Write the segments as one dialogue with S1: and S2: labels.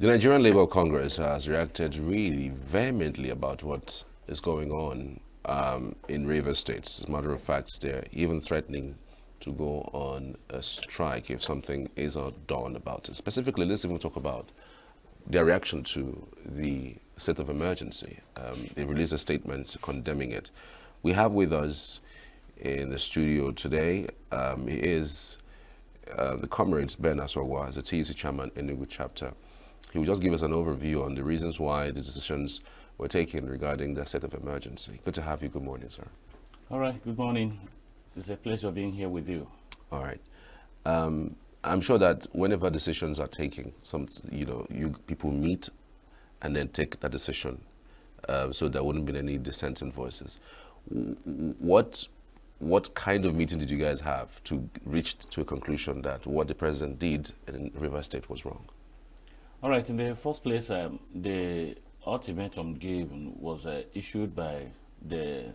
S1: The Nigerian Labour Congress has reacted really vehemently about what is going on in Rivers State. As a matter of fact, they're even threatening to go on a strike if something is not done about it. Specifically, let's even talk about their reaction to the state of emergency. They released a statement condemning it. We have with us in the studio today is the comrades Ben Asogwa as the TUC chairman in Enugu chapter. He will just give us an overview on the reasons why the decisions were taken regarding the state of emergency. Good to have you. Good morning, sir.
S2: All right, good morning. It's a pleasure being here with you.
S1: All right. I'm sure that whenever decisions are taken, you people meet and then take that decision, so there wouldn't be any dissenting voices. What kind of meeting did you guys have to reach to a conclusion that what the president did in Rivers State was wrong?
S2: All right, in the first place, the ultimatum given was issued by the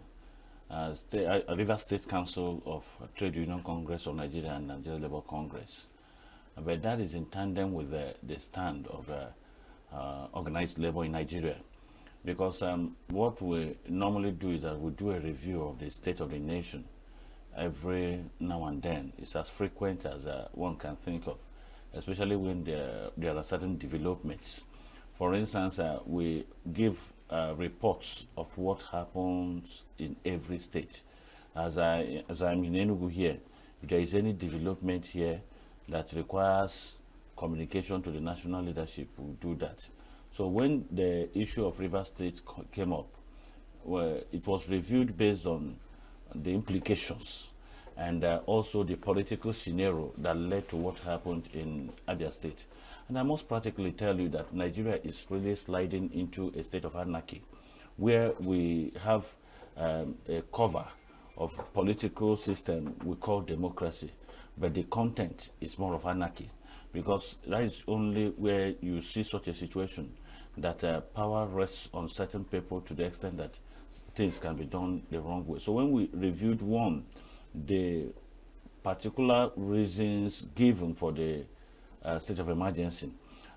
S2: Rivers State Council of Trade Union Congress of Nigeria and Nigeria Labour Congress. But that is in tandem with the stand of organized labor in Nigeria. Because what we normally do is that we do a review of the state of the nation every now and then. It's as frequent as one can think of, especially when there are certain developments. For instance, we give reports of what happens in every state. As I'm in Enugu here, if there is any development here that requires communication to the national leadership, we'll do that. So when the issue of Rivers State came up, well, it was reviewed based on the implications and also the political scenario that led to what happened in Abia State. And I must practically tell you that Nigeria is really sliding into a state of anarchy, where we have a cover of political system we call democracy, but the content is more of anarchy, because that is only where you see such a situation that power rests on certain people to the extent that things can be done the wrong way. So when we reviewed the particular reasons given for the state of emergency,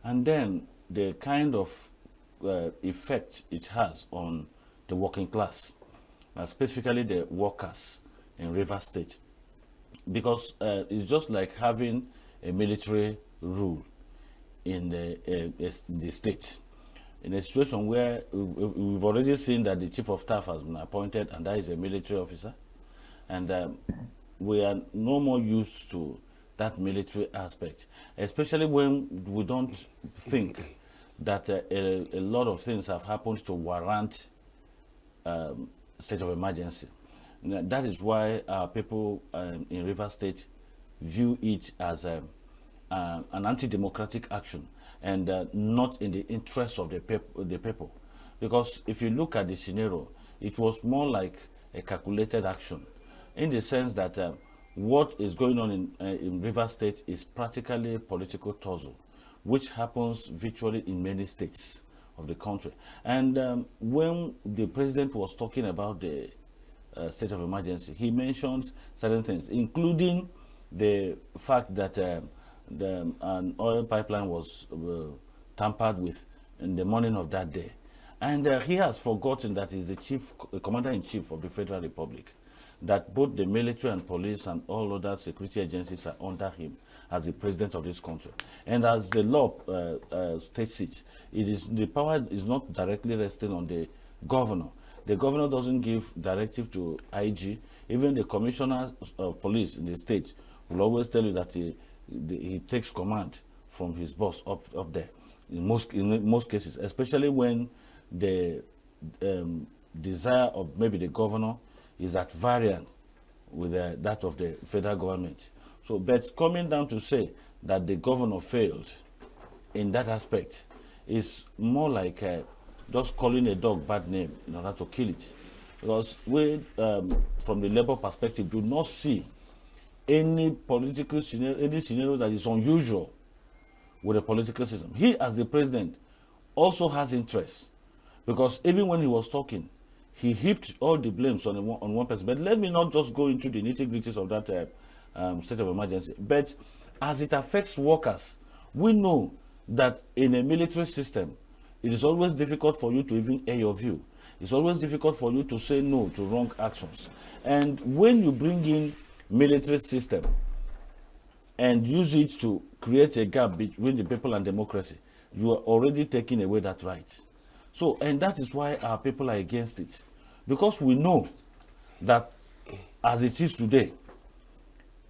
S2: and then the kind of effect it has on the working class, specifically the workers in Rivers State, because it's just like having a military rule in the state. In a situation where we've already seen that the chief of staff has been appointed, and that is a military officer, and we are no more used to that military aspect, especially when we don't think that a lot of things have happened to warrant state of emergency. That is why people in Rivers State view it as an anti-democratic action and not in the interest of the people. Because if you look at the scenario, it was more like a calculated action, in the sense that what is going on in Rivers State is practically a political tussle, which happens virtually in many states of the country. And when the president was talking about the state of emergency, he mentioned certain things, including the fact that an oil pipeline was tampered with in the morning of that day. And he has forgotten that he's the commander-in-chief of the Federal Republic, that both the military and police and all other security agencies are under him as the president of this country. And as the law states it, the power is not directly resting on the governor. The governor doesn't give directive to IG. Even the commissioner of police in the state will always tell you that he takes command from his boss up there. In most cases, especially when the desire of maybe the governor is at variance with that of the federal government. So, but coming down to say that the governor failed in that aspect is more like just calling a dog bad name in order to kill it. Because we, from the labor perspective, do not see any political scenario, any scenario that is unusual with the political system. He, as the president, also has interests, because even when he was talking, he heaped all the blames on one person. But let me not just go into the nitty-gritties of that state of emergency. But as it affects workers, we know that in a military system, it is always difficult for you to even air your view. It's always difficult for you to say no to wrong actions. And when you bring in military system and use it to create a gap between the people and democracy, you are already taking away that right. So, and that is why our people are against it. Because we know that as it is today,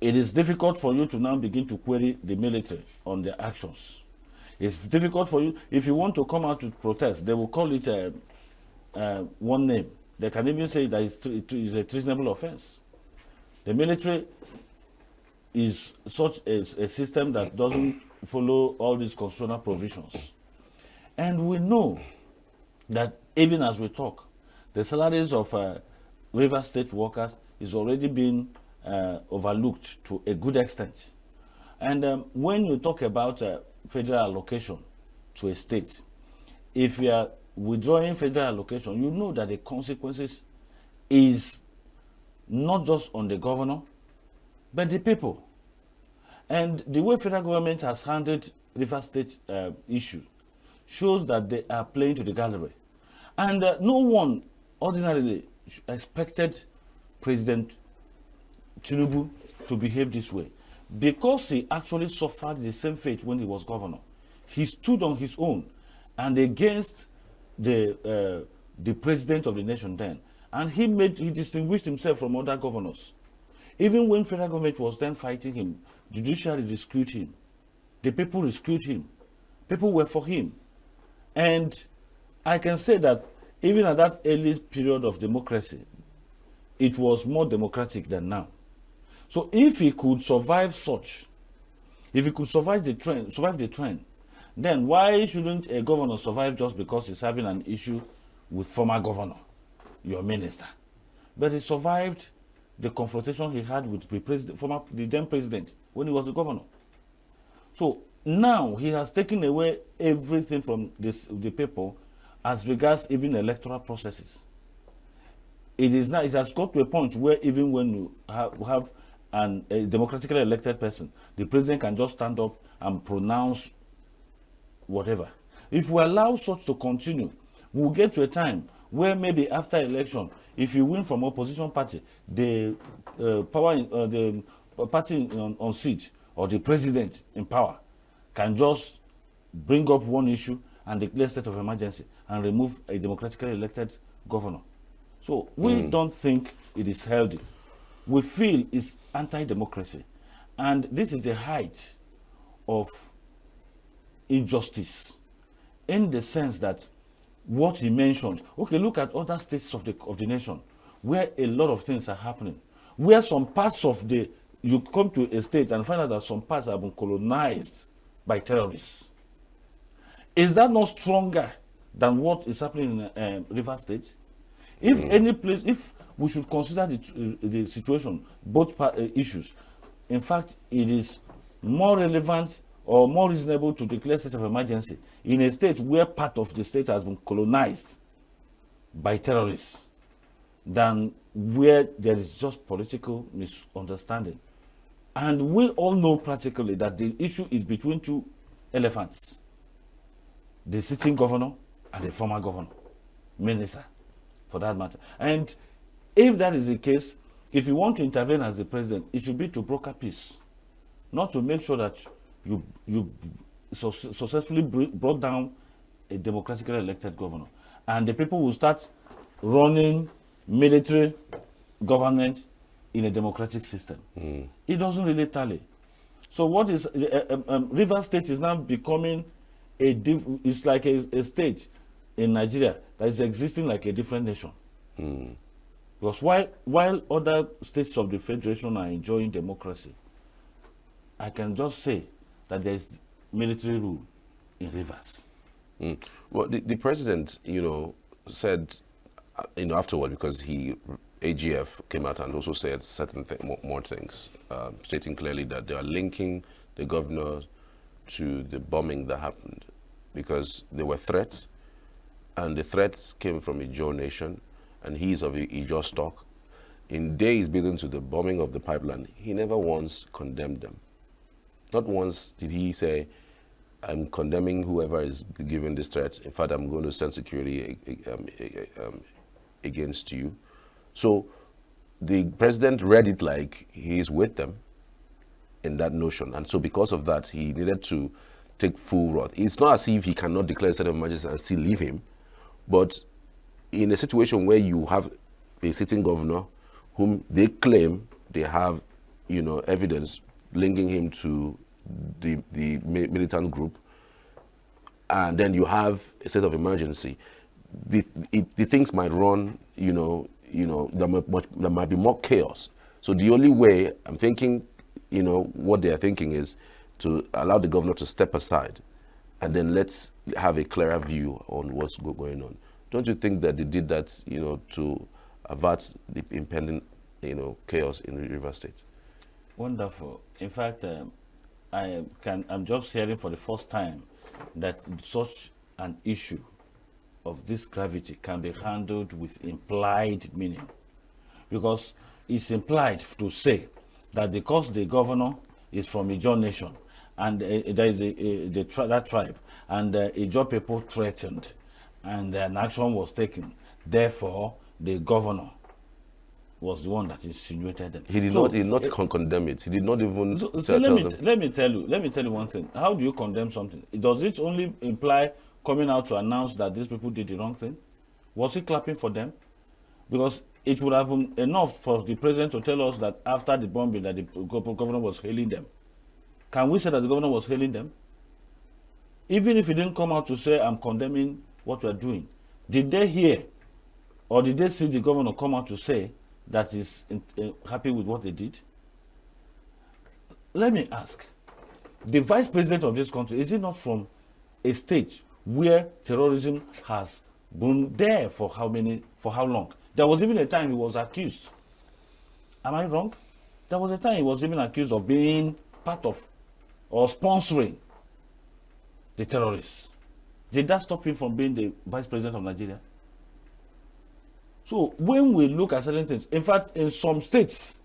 S2: it is difficult for you to now begin to query the military on their actions. It's difficult for you. If you want to come out to protest, they will call it one name. They can even say that it is a treasonable offense. The military is such a system that doesn't follow all these constitutional provisions. And we know that even as we talk, the salaries of River State workers is already being overlooked to a good extent. And when you talk about federal allocation to a state, if you are withdrawing federal allocation, you know that the consequences is not just on the governor, but the people. And the way federal government has handled River State issue shows that they are playing to the gallery. And no one ordinarily expected President Tinubu to behave this way, because he actually suffered the same fate when he was governor. He stood on his own and against the president of the nation then, and he distinguished himself from other governors. Even when federal government was then fighting him, judiciary rescued him, the people rescued him, people were for him. And I can say that even at that early period of democracy, it was more democratic than now. So if he could survive such, if he could survive the trend, then why shouldn't a governor survive just because he's having an issue with former governor, your minister? But he survived the confrontation he had with the then president when he was the governor. So now he has taken away everything from the people as regards even electoral processes. It has got to a point where even when you have a democratically elected person, the president can just stand up and pronounce whatever. If we allow such to continue, we'll get to a time where maybe after election, if you win from opposition party, the party on seat or the president in power can just bring up one issue and declare state of emergency and remove a democratically elected governor. So we don't think it is healthy. We feel it's anti-democracy. And this is the height of injustice, in the sense that what he mentioned, okay, look at other states of the nation where a lot of things are happening, where some parts of you come to a state and find out that some parts have been colonized by terrorists. Is that not stronger than what is happening in River State? If any place, if we should consider the situation, both issues, in fact, it is more relevant or more reasonable to declare state of emergency in a state where part of the state has been colonized by terrorists than where there is just political misunderstanding. And we all know practically that the issue is between two elephants: the sitting governor and the former governor, minister, for that matter. And if that is the case, if you want to intervene as the president, it should be to broker peace, not to make sure that you successfully brought down a democratically elected governor, and the people will start running military government in a democratic system. It doesn't really tally. So what is River State is now becoming it's like a state in Nigeria that is existing like a different nation. Because while other states of the federation are enjoying democracy, I can just say that there is military rule in Rivers.
S1: Well, the president, said, afterward, because AGF came out and also said certain more things, stating clearly that they are linking the governor to the bombing that happened, because there were threats, and the threats came from Ijaw nation, and he's of Ijaw stock. In days building to the bombing of the pipeline, he never once condemned them. Not once did he say I'm condemning whoever is giving this threat. In fact, I'm going to send security against you. So the president read it like he's with them in that notion. And so because of that, he needed to take full wrath. It's not as if he cannot declare a state of emergency and still leave him. But in a situation where you have a sitting governor whom they claim they have, evidence linking him to the militant group, and then you have a state of emergency, the things might run, there might be more chaos. So the only way, I'm thinking, what they are thinking is to allow the governor to step aside, and then let's have a clearer view on what's going on. Don't you think that they did that, to avert the impending, chaos in River State?
S2: Wonderful. In fact, I'm just hearing for the first time that such an issue of this gravity can be handled with implied meaning, because it's implied to say that because the governor is from Ijaw nation and there is that tribe, and Ijaw people threatened and an action was taken, therefore the governor was the one that insinuated them.
S1: He did not condemn it. He did not even
S2: let me tell you one thing. How do you condemn something? Does it only imply coming out to announce that these people did the wrong thing? Was he clapping for them? Because it would have been enough for the president to tell us that after the bombing that the governor was hailing them. Can we say that the governor was hailing them? Even if he didn't come out to say, I'm condemning what we're doing, did they hear or did they see the governor come out to say that he's happy with what they did? Let me ask, the vice president of this country, is he not from a state where terrorism has been there for how long? There was even a time he was accused. Am I wrong? There was a time he was even accused of being part of or sponsoring the terrorists. Did that stop him from being the vice president of Nigeria? So when we look at certain things, in fact, in some states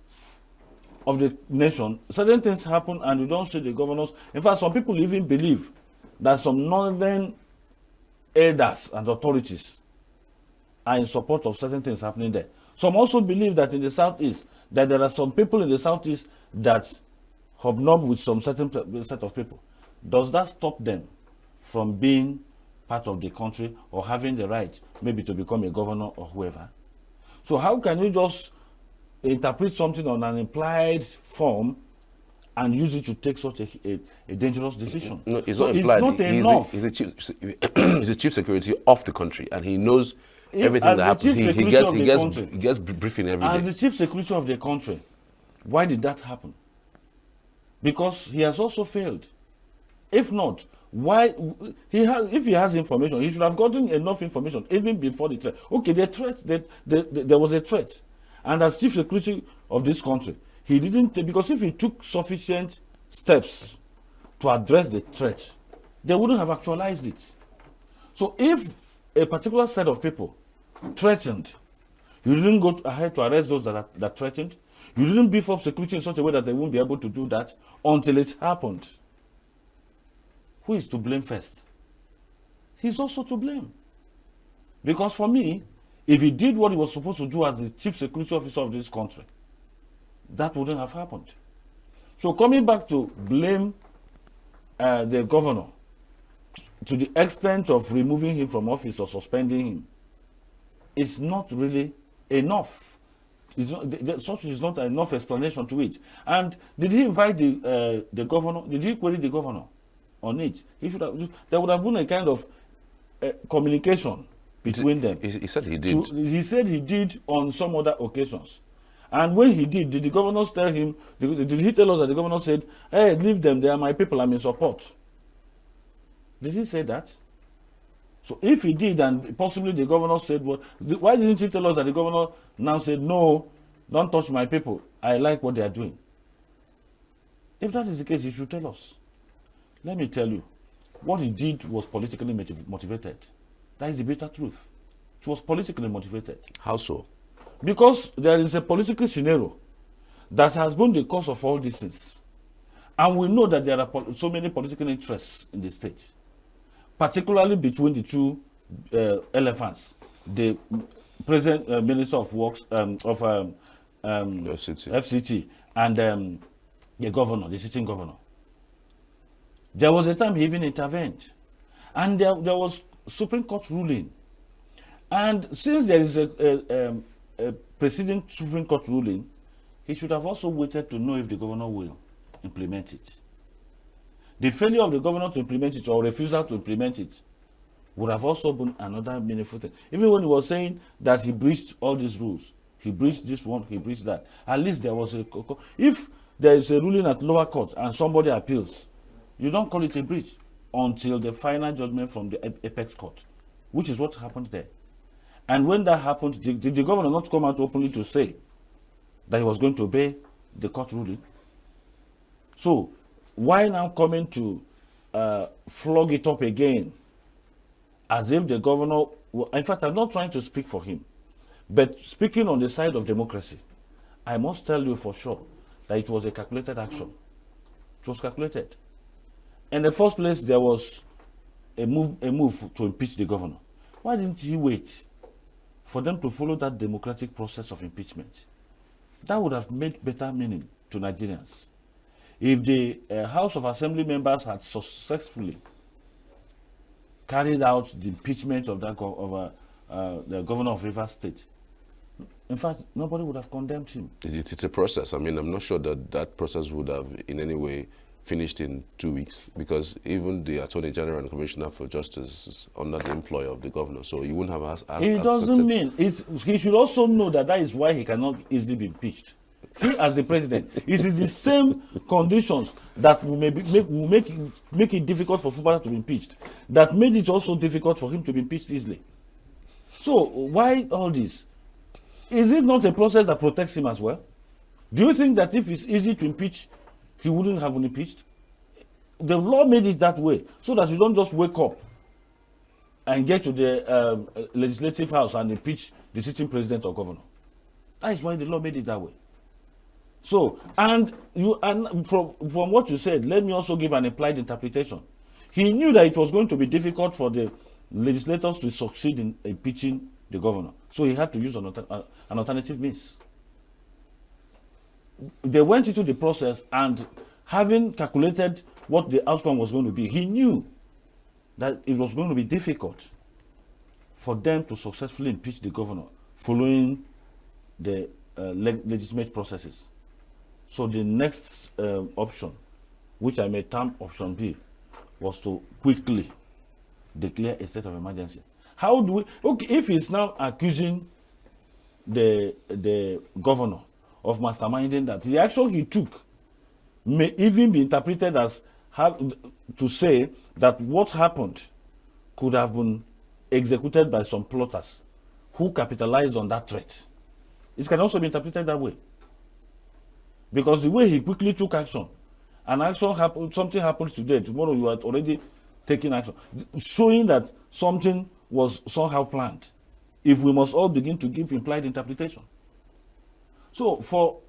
S2: of the nation, certain things happen and you don't see the governors. In fact, some people even believe that some northern elders and authorities are in support of certain things happening there. Some also believe that in the southeast, that there are some people in the southeast that hobnob with some certain set of people. Does that stop them from being part of the country or having the right maybe to become a governor or whoever? So how can you just interpret something on an implied form and use it to take such a dangerous decision?
S1: No, it's
S2: so
S1: not implied.
S2: It's not enough.
S1: He's the chief security of the country, and he knows everything that happens. He gets briefing every day.
S2: As the chief secretary of the country, why did that happen? Because he has also failed. If not, why if he has information, he should have gotten enough information even before the threat. Okay, there was a threat, and as chief secretary of this country, he didn't, because if he took sufficient steps to address the threat, they wouldn't have actualized it. So if a particular set of people threatened, you didn't go ahead to arrest those that threatened. You didn't beef up security in such a way that they won't be able to do that until it happened. Who is to blame first? He's also to blame. Because for me, if he did what he was supposed to do as the chief security officer of this country, that wouldn't have happened. So coming back to blame the governor to the extent of removing him from office or suspending him is not really enough. Such is not enough explanation to it. And did he invite the governor? Did he query the governor on it? He should have. There would have been a kind of communication between them.
S1: He said he did.
S2: He said he did on some other occasions. And when he did the governor tell him? Did he tell us that the governor said, "Hey, leave them. They are my people. I'm in support"? Did he say that? So if he did, and possibly the governor said, "What? Why didn't he tell us that the governor now said, no, don't touch my people. I like what they are doing"? If that is the case, he should tell us. Let me tell you, what he did was politically motivated. That is the bitter truth. It was politically motivated.
S1: How so? Because
S2: there is a political scenario that has been the cause of all these things. And we know that there are so many political interests in the state, particularly between the two elephants, the present Minister of Works FCT and the governor, the sitting governor. There was a time he even intervened. And there was Supreme Court ruling. And since there is a preceding Supreme Court ruling, he should have also waited to know if the governor will implement it. The failure of the governor to implement it or refusal to implement it would have also been another meaningful thing. Even when he was saying that he breached all these rules, he breached this one, he breached that, at least there was a... If there is a ruling at lower court and somebody appeals, you don't call it a breach until the final judgment from the apex court, which is what happened there. And when that happened, did the governor not come out openly to say that he was going to obey the court ruling? So why now coming to flog it up again as if the governor... In fact, I'm not trying to speak for him, but speaking on the side of democracy, I must tell you for sure that it was a calculated action. It was calculated. In the first place, there was a move to impeach the governor. Why didn't he wait for them to follow that democratic process of impeachment? That would have made better meaning to Nigerians. If the House of Assembly members had successfully carried out the impeachment of that the governor of Rivers State, in fact, nobody would have condemned him.
S1: It's a process. I mean, I'm not sure that that process would have in any way finished in 2 weeks, because even the Attorney General and Commissioner for Justice is under the employ of the governor, so you wouldn't have
S2: It doesn't mean he should also know that that is why he cannot easily be impeached. He, as the president, it is the same conditions that will make it difficult for Fubara to be impeached that made it also difficult for him to be impeached easily. So why all this? Is it not a process that protects him as well? Do you think that if it's easy to impeach, he wouldn't have been impeached? The law made it that way so that you don't just wake up and get to the legislative house and impeach the sitting president or governor. That is why the law made it that way. So, and from what you said, let me also give an implied interpretation. He knew that it was going to be difficult for the legislators to succeed in impeaching the governor, so he had to use an alternative means. They went into the process, and having calculated what the outcome was going to be, he knew that it was going to be difficult for them to successfully impeach the governor following the legitimate processes. So the next option, which I may term option B, was to quickly declare a state of emergency. How do we... Okay, if he's now accusing the governor of masterminding that, the action he took may even be interpreted as to say that what happened could have been executed by some plotters who capitalized on that threat. It can also be interpreted that way. Because the way he quickly took action, an action happened, something happens today, tomorrow you had already taken action, showing that something was somehow planned, if we must all begin to give implied interpretation. So for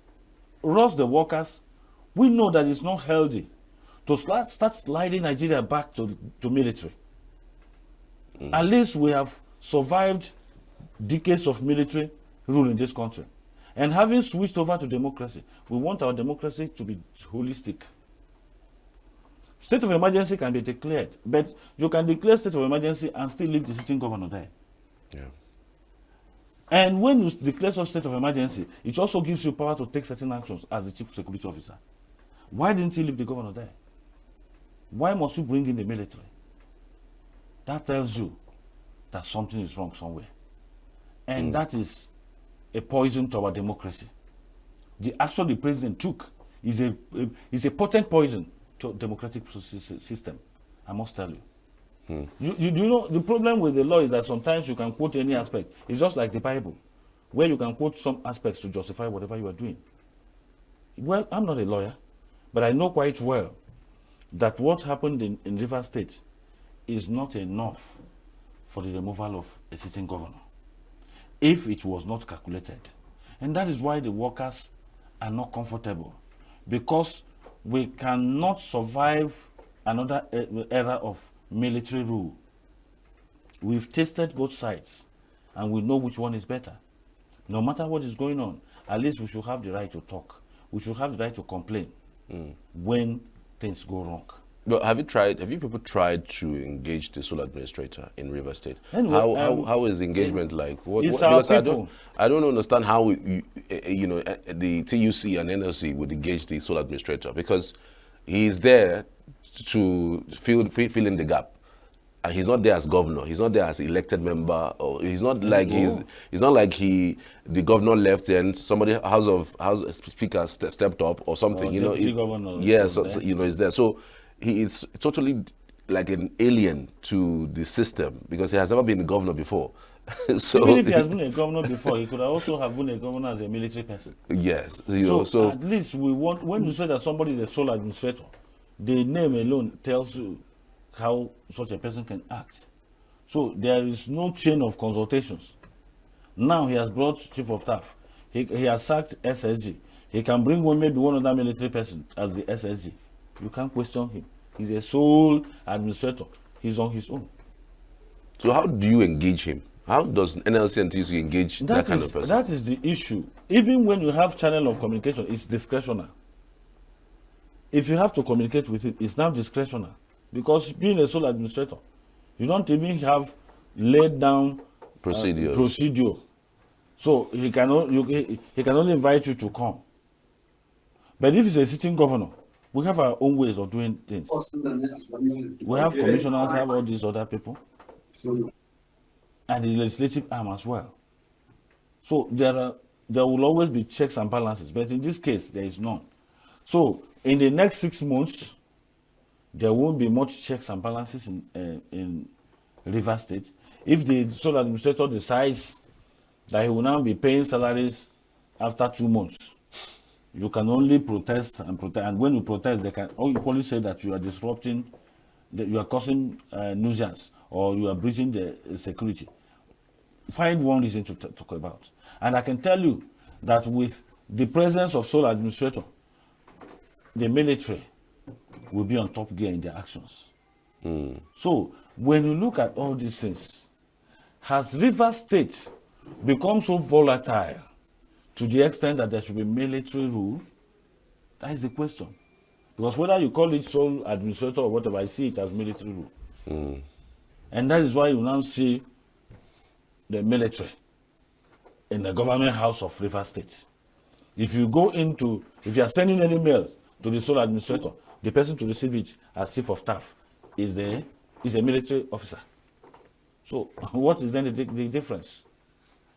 S2: us, the workers, we know that it's not healthy to start sliding Nigeria back to military. At least we have survived decades of military rule in this country. And having switched over to democracy, we want our democracy to be holistic. State of emergency can be declared, but you can declare state of emergency and still leave the sitting governor there.
S1: Yeah.
S2: And when you declare such state of emergency, it also gives you power to take certain actions as the chief security officer. Why didn't you leave the governor there? Why must you bring in the military? That tells you that something is wrong somewhere. And that is a poison to our democracy. The action the president took is a potent poison to democratic system, I must tell you. You know, the problem with the law is that sometimes you can quote any aspect. It's just like the Bible, where you can quote some aspects to justify whatever you are doing. Well, I'm not a lawyer, but I know quite well that what happened in Rivers State is not enough for the removal of a sitting governor, if it was not calculated. And that is why the workers are not comfortable, because we cannot survive another era of military rule. We've tasted both sides, and we know which one is better. No matter what is going on, at least we should have the right to talk. We should have the right to complain when things go wrong.
S1: But have you people tried to engage the sole administrator in River State?
S2: Anyway,
S1: how is the engagement like?
S2: it's our
S1: Because
S2: people.
S1: I don't understand how the TUC and NLC would engage the sole administrator, because he's there to fill in the gap. And he's not there as governor. He's not there as elected member, or he's not like the governor left and somebody house speaker stepped up or something.
S2: Governor.
S1: Yeah, so he's there. So he is totally like an alien to the system, because he has never been a governor before. So
S2: even if he has been a governor before, he could also have been a governor as a military person.
S1: Yes,
S2: so at least we want, when you say that somebody is a sole administrator, the name alone tells you how such a person can act. So there is no chain of consultations. Now he has brought chief of staff. He has sacked SSG. He can bring maybe one other military person as the SSG. You can't question him. He's a sole administrator. He's on his own.
S1: So how do you engage him? How does NLC and TUC engage that kind of person?
S2: That is the issue. Even when you have channel of communication, it's discretionary. If you have to communicate with him, it's now discretionary. Because being a sole administrator, you don't even have laid down procedure. So he can only invite you to come. But if he's a sitting governor, we have our own ways of doing things. We have commissioners, have all these other people, and the legislative arm as well. So there will always be checks and balances, but in this case, there is none. So in the next 6 months, there won't be much checks and balances in River State. If the sole administrator decides that he will now be paying salaries after 2 months, you can only protest and protest. And when you protest, they can only say that you are disrupting, that you are causing nuisance, or you are breaching the security. Find one reason to talk about. And I can tell you that with the presence of sole administrator, the military will be on top gear in their actions. So when you look at all these things, has River State become so volatile to the extent that there should be military rule? That is the question. Because whether you call it sole administrator or whatever, I see it as military rule. And that is why you now see the military in the government house of River State. If you are sending any mail to the sole administrator, the person to receive it as chief of staff is a military officer. So what is then the difference?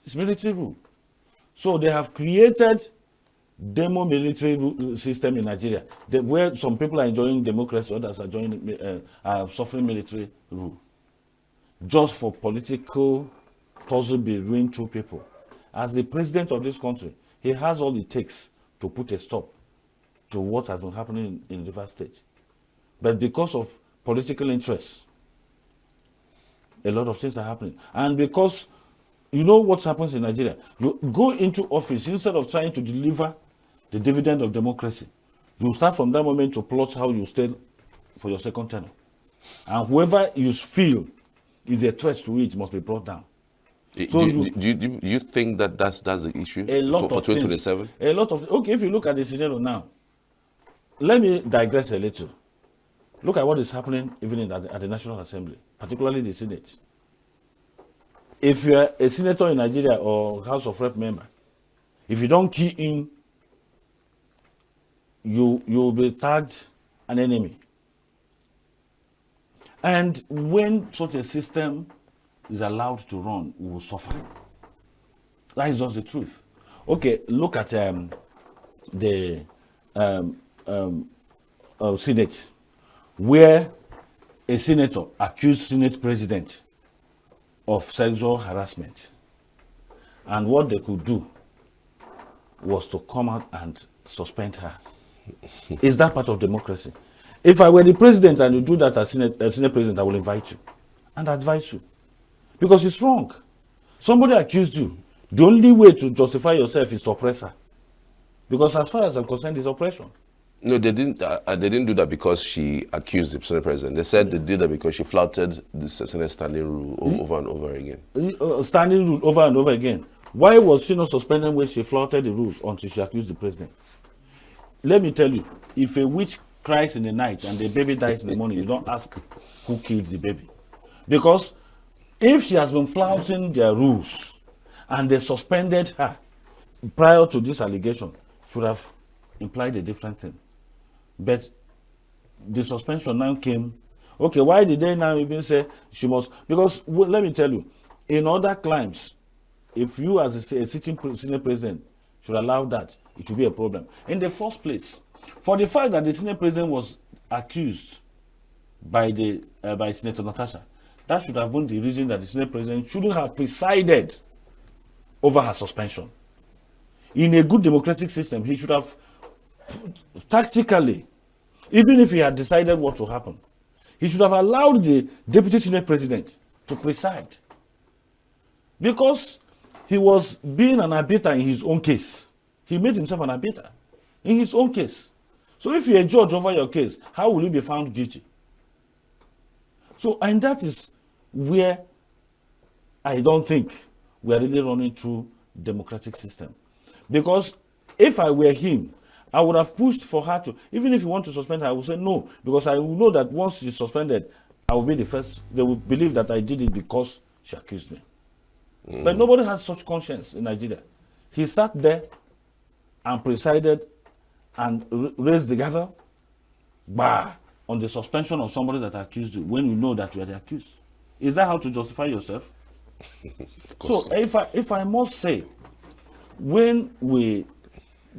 S2: It's military rule. So they have created demo military system in Nigeria, where some people are enjoying democracy, others are suffering military rule, just for political tussle between two people. As the president of this country, he has all it takes to put a stop to what has been happening in River State. But because of political interests, a lot of things are happening. And because you know what happens in Nigeria, you go into office, instead of trying to deliver the dividend of democracy, you start from that moment to plot how you stay for your second term. And whoever you feel is a threat to it must be brought down.
S1: So do you think that that's the issue for 2027?
S2: A lot of okay. If you look at the scenario now, let me digress a little. Look at what is happening even at the National Assembly, particularly the Senate. If you are a senator in Nigeria or House of Rep member, if you don't key in, you will be tagged an enemy. And when such a system is allowed to run, we will suffer. That is just the truth. Okay, look at the Senate, where a senator accused Senate president of sexual harassment. And what they could do was to come out and suspend her. Is that part of democracy? If I were the president and you do that as Senate president, I will invite you and advise you. Because it's wrong. Somebody accused you. The only way to justify yourself is to oppress her. Because as far as I'm concerned, it's oppression.
S1: No, they didn't do that because she accused the Senate president. They said they did that because she flouted the Senate standing rule over and over again.
S2: Standing rule over and over again. Why was she not suspended when she flouted the rules until she accused the president? Let me tell you, if a witch cries in the night and the baby dies in the morning, you don't ask who killed the baby. Because if she has been flouting their rules and they suspended her prior to this allegation, it would have implied a different thing. But the suspension now came. Okay, why did they now even say she must? Because let me tell you, in other climes, if you as a sitting Senate president should allow that, it will be a problem. In the first place, for the fact that the Senate president was accused by Senator Natasha, that should have been the reason that the Senate president shouldn't have presided over her suspension. In a good democratic system, he should have tactically, even if he had decided what to happen, he should have allowed the deputy Senate president to preside. Because he was being an arbiter in his own case. He made himself an arbiter in his own case. So if you're a judge over your case, how will you be found guilty? So, and that is where I don't think we are really running through democratic system. Because if I were him, I would have pushed for her to, even if you want to suspend her, I would say no, because I will know that once she's suspended, I will be the first. They will believe that I did it because she accused me. But nobody has such conscience in Nigeria. He sat there and presided and raised the gavel on the suspension of somebody that accused you when you know that you are the accused. Is that how to justify yourself? So if I must say, when we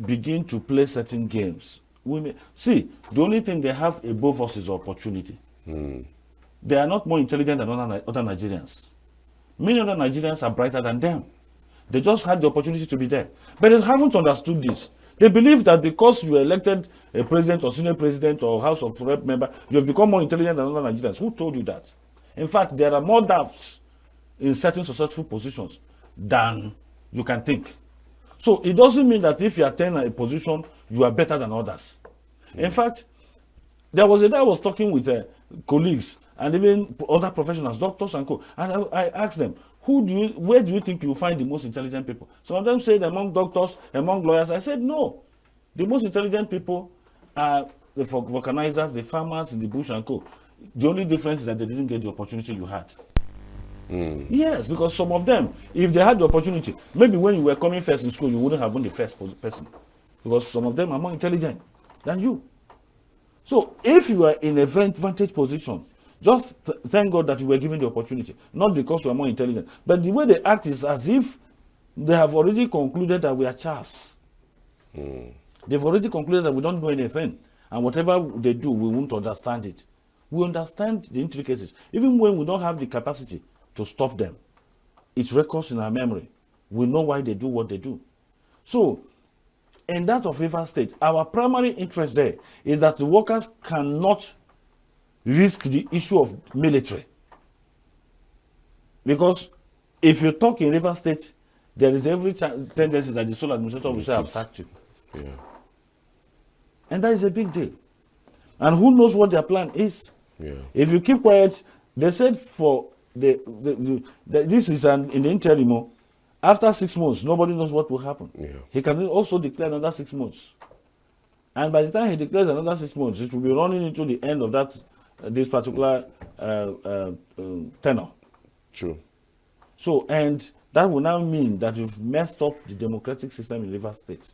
S2: begin to play certain games, see, the only thing they have above us is opportunity. They are not more intelligent than other Nigerians. Many other Nigerians are brighter than them. They just had the opportunity to be there. But they haven't understood this. They believe that because you are elected a president or senior president or House of Rep member, you have become more intelligent than other Nigerians. Who told you that? In fact, there are more dafts in certain successful positions than you can think. So it doesn't mean that if you attain a position, you are better than others. In fact, there was a day I was talking with colleagues and even other professionals, doctors and co. And I asked them, where do you think you find the most intelligent people? Some of them said among doctors, among lawyers. I said no. The most intelligent people are the vulcanizers, the farmers in the bush and co. The only difference is that they didn't get the opportunity you had. Yes, because some of them, if they had the opportunity, maybe when you were coming first in school, you wouldn't have been the first person. Because some of them are more intelligent than you. So if you are in a vantage position, just thank God that you were given the opportunity, not because you are more intelligent. But the way they act is as if they have already concluded that we are chaffs. They've already concluded that we don't know anything. And whatever they do, we won't understand it. We understand the intricacies. Even when we don't have the capacity to stop them, it records in our memory. We know why they do what they do. So, in that of Rivers State, our primary interest there is that the workers cannot risk the issue of military. Because if you talk in Rivers State, there is every tendency that the sole administrator will say, I've sacked you.
S1: Yeah.
S2: And that is a big deal. And who knows what their plan is?
S1: Yeah.
S2: If you keep quiet, they said for this is in the interim. After 6 months, nobody knows what will happen.
S1: Yeah.
S2: He can also declare another 6 months. And by the time he declares another 6 months, it will be running into the end of this particular tenure.
S1: True.
S2: So, and that will now mean that you've messed up the democratic system in Rivers State.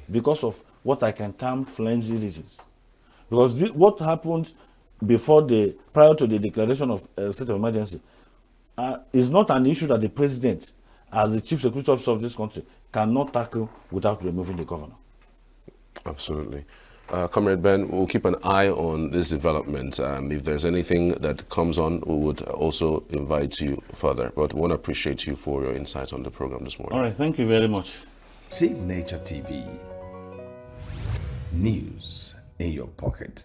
S2: Because of what I can term flimsy reasons. Because what happened prior to the declaration of state of emergency is not an issue that the president, as the chief security officer of this country, cannot tackle without removing the governor.
S1: Absolutely. Comrade Ben, we'll keep an eye on this development. If there's anything that comes on, we would also invite you further. But we want to appreciate you for your insights on the program this morning.
S2: All right, thank you very much.
S3: Save Nature TV. News in your pocket.